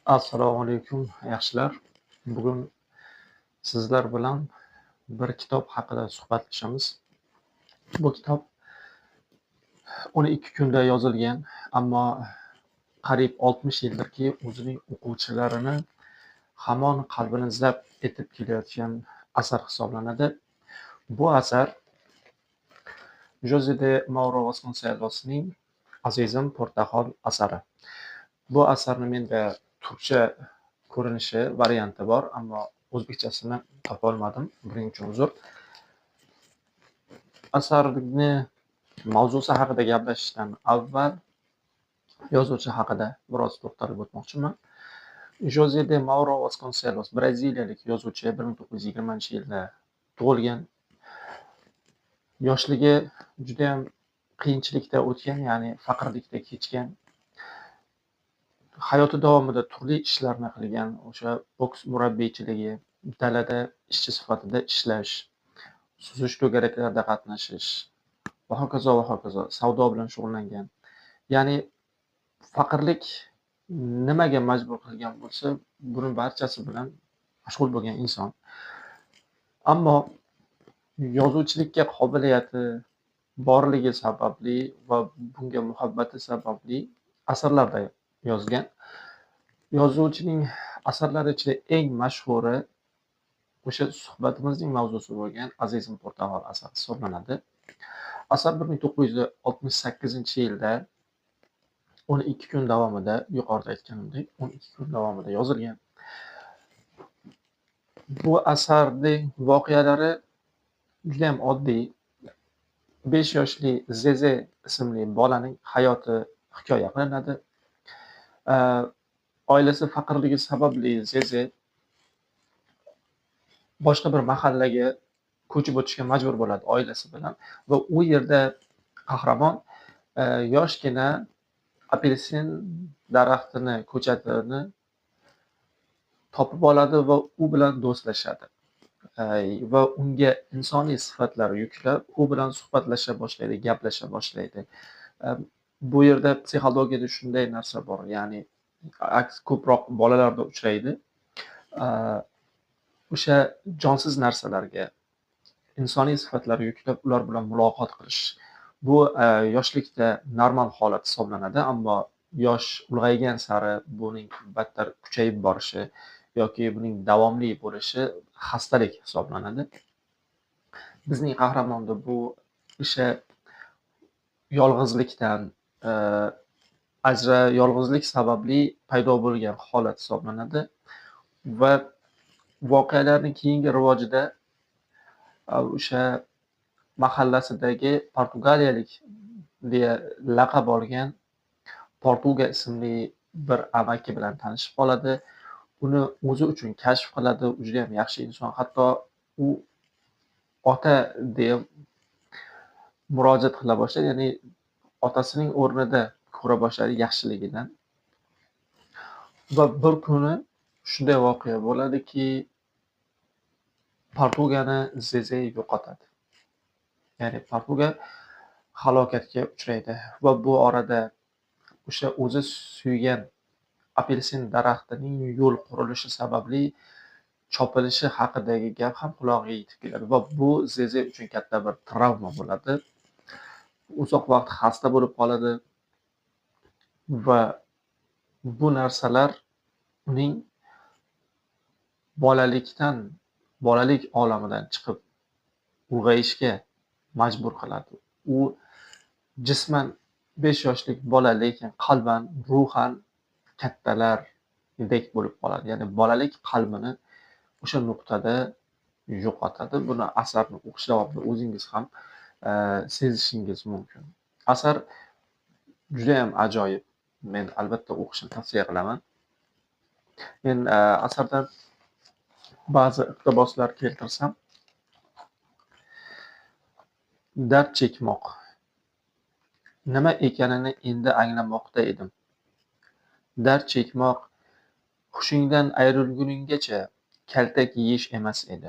Assalomu alaykum, yaxshilar. Bugun sizlar bilan bir kitob haqida suhbatlashamiz. Bu kitob 12 kunda yozilgan, ammo qariyb 60 yildirki o'zining o'quvchilarini hamon qalbini zabt etib kelayotgan asar hisoblanadi. Bu asar Jose de Mauro Vasconcelosning Azizim Portaxol asari. Bu asarni menda turkcha ko'rinishi varianti bor, ammo o'zbekchasini topolmadim. Buning uchun uzr. Asarni mavzusi haqida gaplashishdan avval yozuvchi haqida biroz to'xtalib o'tmoqchiman. Jose de Mauro Vasconcelos braziliyalik yozuvchi, 1920-yilda tug'ilgan. Yoshligi juda ham qiyinchilikda o'tgan, ya'ni faqirlikda kechgan. Hayoti davomida turli ishlarni qilgan, o'sha boks murabbiychiligi, dalada ishchi sifatida ishlash, suzish to'garaklarida qatnashish va hokazo va hokazo, savdo bilan shug'ullangan. Ya'ni faqirlik nimaga majbur qilgan bo'lsa, buni barchasi bilan mashg'ul bo'lgan inson. Ammo yozuvchilikka qobiliyati borligi sababli va bunga muhabbati sababli asarlarda yozgan. Yozuvchining asarlari ichida eng mashhuri o'sha suhbatimizning mavzusi bo'lgan Azizim Portaxol asari hisoblanadi. Asar 1968-yilda 12 kun davomida, yuqorida aytganimdek, 12 kun davomida yozilgan. Bu asarning voqealari juda ham oddiy. 5 yoshli Zeze ismli bolaning hayoti hikoya qilinadi. Oilasi faqirligi sababli Zeze boshqa bir mahallaga ko'chib o'tishga majbur bo'ladi oilasi bilan va u yerda qahramon yoshgina apelsin daraxtini, ko'chatini topib oladi va u bilan do'stlashadi. Va unga insoniy sifatlar yuklab, u bilan suhbatlasha boshlaydi, gaplasha boshlaydi. Bu yerda psixologiyada shunday narsa bor, ya'ni ko'proq bolalarda uchraydi. O'sha jonsiz narsalarga insoniy sifatlar yuklab, ular bilan muloqot qilish. Bu yoshlikda normal holat hisoblanadi, ammo yosh ulg'aygan sari buning battar kuchayib borishi yoki buning davomli bo'lishi xastalik hisoblanadi. Bizning qahramonda bu o'sha yolg'izlikdan, yolg'izlik sababli paydo bo'lgan holat hisoblanadi va voqealarning keyingi rivojida o'sha mahallasidagi portugaliyalik deya laqab olgan Portuga ismli bir amaki bilan tanishib qoladi. Uni o'zi uchun kashf qiladi. U juda ham yaxshi inson. Hatto u ota deb murojaat qila boshlaydi, ya'ni otasining o'rnida ko'ra boshladi yaxshiligidan. Va bir kuni shunday voqea bo'ladiki, Portugani Zeze yo'qotadi. Ya'ni Portuga halokatga uchraydi va bu orada o'sha o'zi suygan apelsin daraxtining yo'l qurilishi sababli chopilishi haqidagi gap ham qulog'iga yetib keladi va bu Zeze uchun katta bir travma bo'ladi. Uzoq vaqt xasta bo'lib qoladi va bu narsalar uning bolalik olamidan chiqib ulg'ayishga majbur qiladi. U jisman 5 yoshlik bola, lekin qalban, ruhan kattalardek bo'lib qoladi. Ya'ni bolalik qalbini o'sha nuqtada yo'qotadi. Buni asarni o'qish davomida o'zingiz ham sezishingiz mumkin. Asar juda ham ajoyib. Men albatta o'qishni tavsiya qilaman. Men asardan ba'zi iqtiboslar keltirsam, dard chekmoq. Nima ekanini endi anglamoqda edim. Dard chekmoq hushingdan ayrilguninggacha kaltak yeyish emas edi.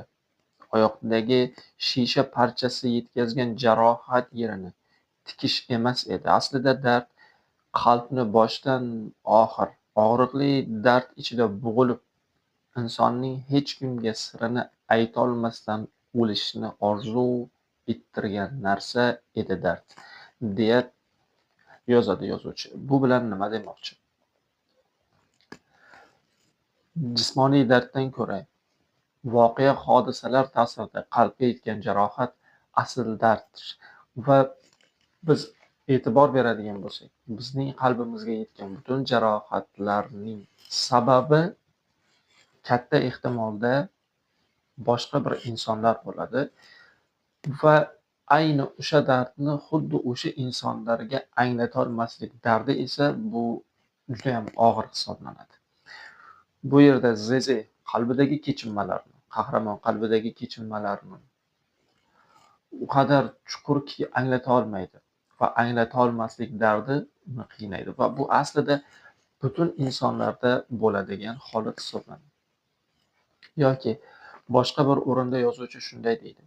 Oyoqdagi shisha parchasi yetkazgan jarohat yerini tikish emas edi. Aslida dard qalbni boshdan og'riqli dard ichida bo'g'ilib, insonning hech kimga sirini aytolmasdan o'lishini orzu ettirgan narsa edi dard, deya yozadi yozuvchi. Bu bilan nima demoqchi? Jismoniy darddan ko'ra voqea hodisalar ta'sirida qalbga yetgan jarohat asl darddir va biz e'tibor beradigan bo'lsak, bizning qalbimizga yetgan butun jarohatlarning sababi katta ehtimolda boshqa bir insonlar bo'ladi va ayni o'sha dardni xuddi o'sha insonlarga anglatolmaslik dardi esa bu juda ham og'ir hisoblanadi. Bu yerda Zeze qalbidagi kechinmalarni, qahramon qalbidagi kechinmalarni u qadar chuqurki anglata olmaydi va anglata olmaslik dardi uni qiynaydi va bu aslida butun insonlarda bo'ladigan holat hisoblanadi. Yoki boshqa bir o'rinda yozuvchi shunday deydi: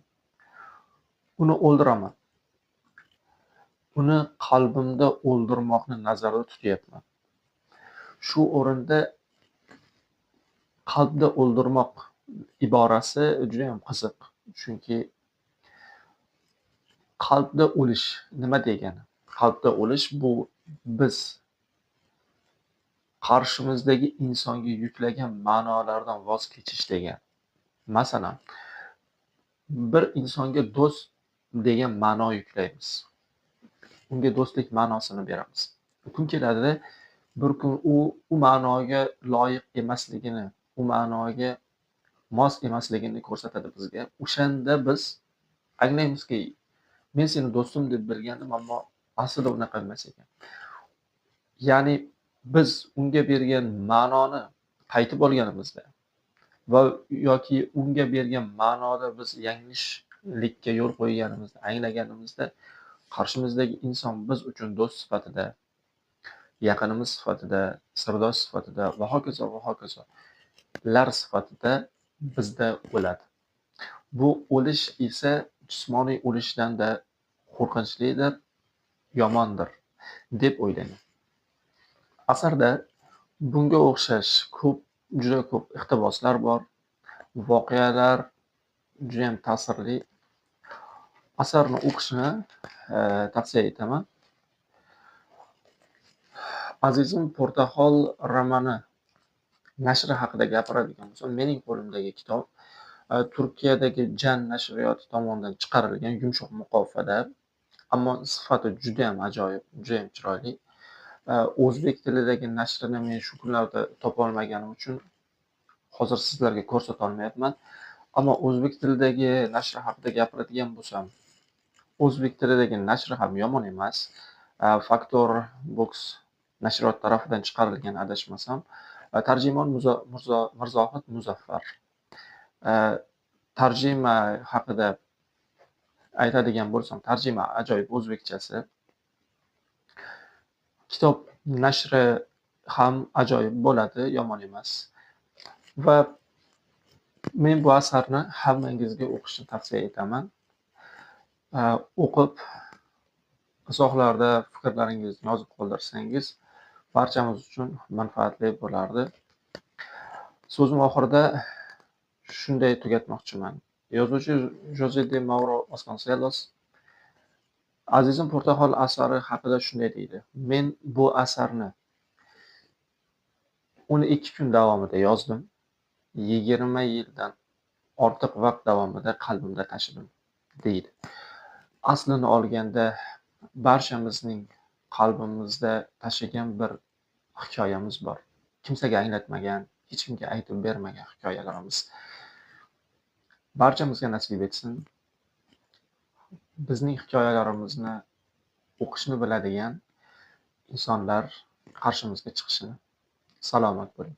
uni o'ldiraman. Uni qalbimda o'ldirmoqni nazarda tutyapman. Shu o'rinda qalbda o'ldirmoq iborasi juda ham qiziq. Chunki qalbda o'lish nima degani? Qalbda o'lish bu biz qarshimizdagi insonga yuklagan ma'nolardan voz kechish degani. Masalan, bir insonga do'st degan ma'no yuklaymiz. Unga do'stlik ma'nosini beramiz. Kun keladi, bir kun u ma'noga loyiq emasligini, u ma'noga mos emasligini ko'rsatadi bizga. O'shanda biz anglaymizki, men seni do'stim deb bilgandim, ammo aslida unaqa emas ekan. Ya'ni biz unga bergan ma'noni qaytib olganimizda va yoki unga bergan ma'noda biz yanglishlikka yo'l qo'yganimizda, anglaganimizda qarshimizdagi inson biz uchun do'st sifatida, yaqinimiz sifatida, sirdosh sifatida va hokazo va hokazo lar sifatida bizda o'ladi. Bu o'lish esa jismoniy o'lishdan-da qo'rqinchlidir, yomondir deb o'ylayman. Asarda bunga o'xshash juda ko'p iqtiboslar bor, voqealar juda ham ta'sirli. Asarni o'qishni tavsiya etaman. Azizim Portaxol romani nashri haqida gapiradigan bo'lsam, mening qo'limdagi kitob Turkiyadagi Jan nashriyoti tomonidan chiqarilgan yumshoq muqofada, ammo sifati juda ham ajoyib, juda ham chiroyli. O'zbek tilidagi nashrini men shu kunlarda topolmaganim uchun hozir sizlarga ko'rsata olmayapman. Ammo o'zbek tilidagi nashri haqida gapiradigan bo'lsam, o'zbek tilidagi nashri ham yomon emas. Faktor Box nashriyot tarafidan chiqarilgan, adashmasam. Tarjimon Mirzohid Muzaffar. Tarjima haqida aytadigan bo'lsam, tarjima ajoyib, o'zbekchasi. Kitob nashri ham ajoyib bo'ladi, yomon emas. Va men bu asarni hammangizga o'qishni tavsiya etaman. O'qib, izohlarda fikrlaringizni yozib qoldirsangiz, barchamiz uchun manfaatli bo'lardi. So'zim oxirida shunday tugatmoqchiman. Yozuvchi Jose de Mauro Vasconcelos Azizim Portaxol asari haqida shunday deydi: men bu asarni 12 kun davomida yozdim. 20 yildan ortiq vaqt davomida qalbimda tashidim, deydi. Aslini olganda barchamizning qalbimizda tashigan bir hikoyamiz bor. Kimsaga anglatmagan, hech kimga aytib bermagan hikoyalarimiz. Barchamizga nasib etsin. Bizning hikoyalarimizni o'qishni biladigan insonlar qarshimizga chiqishini. Salomat bo'ling.